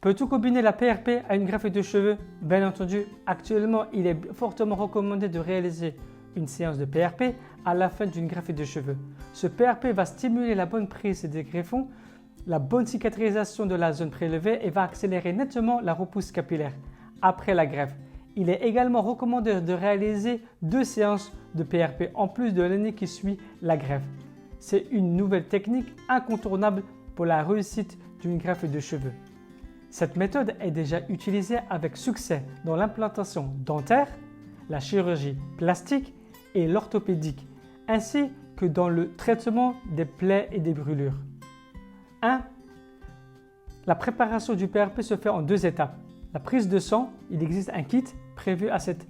Peut-on combiner la PRP à une greffe de cheveux? Bien entendu, actuellement, il est fortement recommandé de réaliser une séance de PRP à la fin d'une greffe de cheveux. Ce PRP va stimuler la bonne prise des greffons, la bonne cicatrisation de la zone prélevée et va accélérer nettement la repousse capillaire après la greffe. Il est également recommandé de réaliser 2 séances de PRP en plus de l'année qui suit la greffe. C'est une nouvelle technique incontournable pour la réussite d'une greffe de cheveux. Cette méthode est déjà utilisée avec succès dans l'implantation dentaire, la chirurgie plastique et l'orthopédique, ainsi que dans le traitement des plaies et des brûlures. 1. La préparation du PRP se fait en 2 étapes. La prise de sang, il existe un kit prévu à cet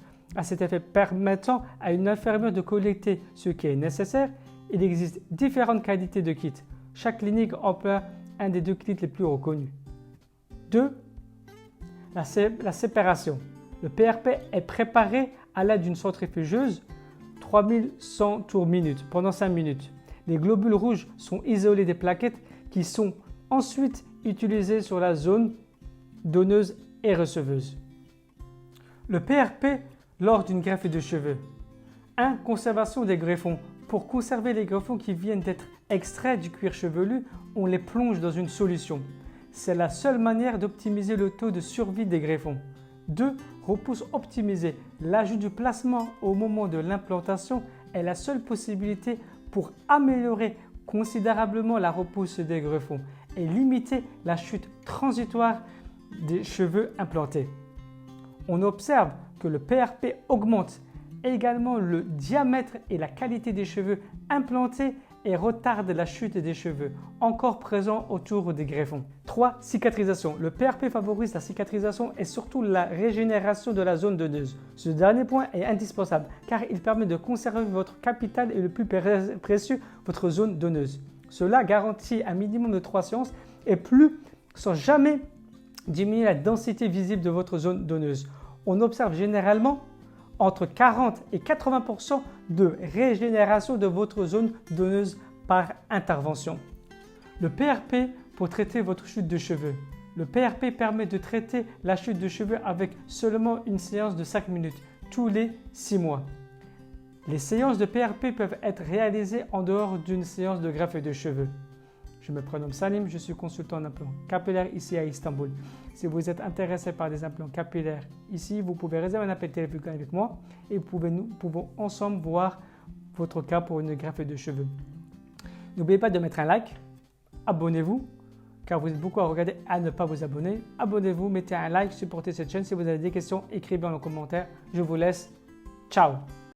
effet permettant à une infirmière de collecter ce qui est nécessaire. Il existe différentes qualités de kits. Chaque clinique emploie un des 2 kits les plus reconnus. 2. La séparation. Le PRP est préparé à l'aide d'une centrifugeuse 3100 tours minute pendant 5 minutes. Les globules rouges sont isolés des plaquettes qui sont ensuite utilisées sur la zone donneuse et receveuse. Le PRP lors d'une greffe de cheveux. 1. Conservation des greffons. Pour conserver les greffons qui viennent d'être extraits du cuir chevelu, on les plonge dans une solution. C'est la seule manière d'optimiser le taux de survie des greffons. 2. Repousse optimisée. L'ajout du placement au moment de l'implantation est la seule possibilité pour améliorer considérablement la repousse des greffons et limiter la chute transitoire des cheveux implantés. On observe que le PRP augmente également le diamètre et la qualité des cheveux implantés et retarde la chute des cheveux encore présents autour des greffons. 3. Cicatrisation. Le PRP favorise la cicatrisation et surtout la régénération de la zone donneuse. Ce dernier point est indispensable car il permet de conserver votre capital et le plus précieux, votre zone donneuse. Cela garantit un minimum de 3 séances et plus sans jamais diminuer la densité visible de votre zone donneuse. On observe généralement entre 40 et 80% de régénération de votre zone donneuse par intervention. Le PRP pour traiter votre chute de cheveux. Le PRP permet de traiter la chute de cheveux avec seulement une séance de 5 minutes tous les 6 mois. Les séances de PRP peuvent être réalisées en dehors d'une séance de greffe de cheveux. Je me prénomme Salim, je suis consultant en implants capillaires ici à Istanbul. Si vous êtes intéressé par des implants capillaires ici, vous pouvez réserver un appel téléphonique avec moi et nous pouvons ensemble voir votre cas pour une greffe de cheveux. N'oubliez pas de mettre un like, abonnez-vous, car vous êtes beaucoup à regarder à ne pas vous abonner. Abonnez-vous, mettez un like, supportez cette chaîne. Si vous avez des questions, écrivez dans les commentaires. Je vous laisse. Ciao!